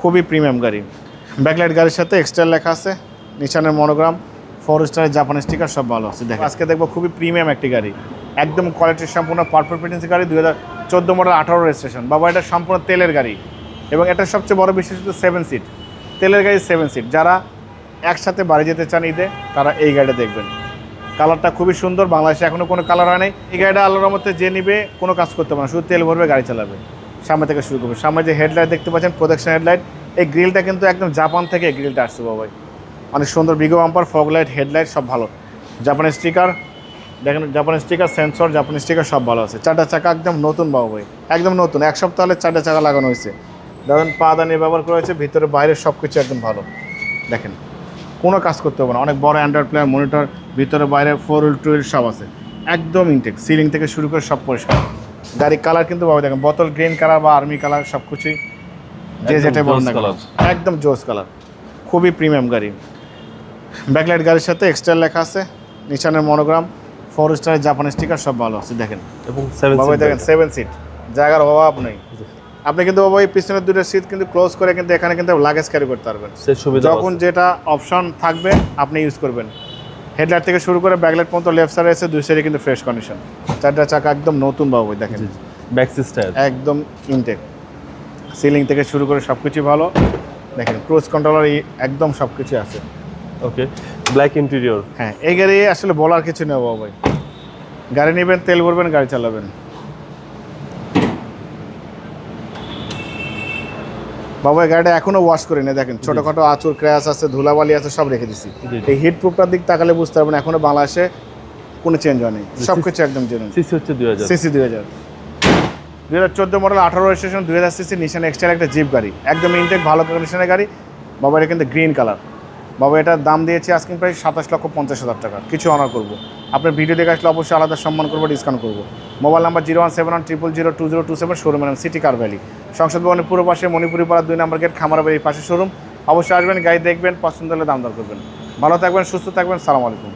খুবই প্রিমিয়াম গাড়ি। ব্যাকলাইট গাড়ির সাথে এক্সট্রা লেখা আছে, নিশানের মনোগ্রাম, 4 স্টারের জাপানি স্টিকার সব ভালো আছে। দেখো আজকে দেখবো খুবই প্রিমিয়াম একটি গাড়ি, একদম কোয়ালিটির সম্পূর্ণ পারফেক্ট ফিটনেস গাড়ি, 2014 মডেল, 18 রেজিস্ট্রেশন। বাবা এটা সম্পূর্ণ তেলের গাড়ি এবং এটা সবচেয়ে বড় বিশেষত 7 সিট তেলের গাড়ি, 7 সিট। যারা একসাথে বাড়ি যেতে চান ঈদে তারা এই গাড়িটা দেখবেন। কালারটা খুবই সুন্দর, বাংলাদেশে এখনও কোনো কালার হয় নাই। এই গাড়িটা আল্লাহর রহমতে যে নিবে কোনো কাজ করতে পারে না, শুধু তেল ভরবে গাড়ি চালাবে। সামনে থেকে শুরু করবে, সামনে যে হেডলাইট দেখতে পাচ্ছেন প্রোটেকশন হেডলাইট, এই গ্রিলটা কিন্তু একদম জাপান থেকে এই গ্রিলটা আসছে বাবাই। অনেক সুন্দর বিগো বাম্পার, ফগ লাইট, হেডলাইট সব ভালো। জাপানি স্টিকার দেখেন, জাপানি স্টিকার, সেন্সর, জাপানি স্টিকার সব ভালো আছে। 4টা চাকা একদম নতুন বাবাই, একদম নতুন, 1 সপ্তাহ হলে 4টা চাকা লাগানো হয়েছে। দেখেন পাদানি ব্যবহার করা হয়েছে, ভিতরে বাইরে সব কিছু একদম ভালো। দেখেন কোনো কাজ করতে হবে না, অনেক বড় অ্যান্ড্রয়েড প্লেয়ার, মনিটর, ভিতরে বাইরে 4 হুইল 2 হুইল সব আছে, একদম ইনটেক। সিলিং থেকে শুরু করে সব পরিষ্কার। গাড়ির কালার কিন্তু বাবা দেখেন বোতল গ্রিন কালার বা আর্মি কালার সব কিছুই যে যেটাই বলেন না, একদম জোস কালার, খুবই প্রিমিয়াম গাড়ি। ব্যাকলাইট গাড়ির সাথে এক্সট্রা লেখা আছে, নিশানের মনোগ্রাম, 4 স্টারের জাপানি স্টিকার সব ভালো আছে। দেখেন এবং বাবা দেখেন 7 সিট, জায়গার অভাব নেই। আপনি কিন্তু বাবা এই পিছনের 2টা সিট কিন্তু ক্লোজ করে কিন্তু এখানে কিন্তু লাগেজ ক্যারি করতে পারবেন, যখন যেটা অপশন থাকবে আপনি ইউজ করবেন। হেডলাইট থেকে শুরু করে ব্যাকলাইট পর্যন্ত লেফট সাইডে আছে, 2 সাইডে কিন্তু ফ্রেশ কন্ডিশন। 4টা চাকা একদম নতুন বাবু, দেখেন ব্যাক সিস্টেম একদম ইনটেক। সিলিং থেকে শুরু করে সব কিছু ভালো। দেখেন ক্রুজ কন্ট্রোলার একদম সব কিছু আছে। ওকে, ব্ল্যাক ইন্টেরিয়র। হ্যাঁ, এই গাড়ি আসলে বলার কিছু নেই বাবু ভাই, গাড়ি নেবেন, তেল ভরবেন, গাড়ি চালাবেন। বাবা গাড়িটা এখনো ওয়াশ করি না, দেখেন ছোটখাটো আঁচড়, ক্র্যাশ আছে, ধুলাবালি আছে, সব রেখে দিছি। এই হিট প্রুফটার দিক তাকালে বুঝতে পারবেন এখনো বাংলাদেশে কোনো চেঞ্জ হয়নি, সব কিছু একদম জেনুইন। সিসি হচ্ছে 2000, সিসি 2014 মডেল, 18 রেজিস্ট্রেশন, 2000 সিসি, নিশান এক্সট্রা একটা জিপ গাড়ি, একদম ইনটেক ভালো কন্ডিশনের গাড়ি। বাবা এটা কিন্তু গ্রিন কালার। বাবা এটার দাম দিয়েছি আজকে প্রায় 27,50,000 টাকা, কিছু অনার করবো। আপনার ভিডিও দেখে আসলে অবশ্যই আলাদা সম্মান করবো, ডিসকাউন্ট করবো। মোবাইল নাম্বার 01710002027 শোরুম সিটি কার ভ্যালি, সংসদ ভবনের পূর্ব পাশে, মণিপুরি পাড়া 2 নম্বর গেট, খামারবাড়ির পাশে শোরুম। অবশ্যই আসবেন, গাড়ি দেখবেন, পছন্দ হলে দাম দর করবেন। ভালো থাকবেন, সুস্থ থাকবেন, সালাম আলাইকুম।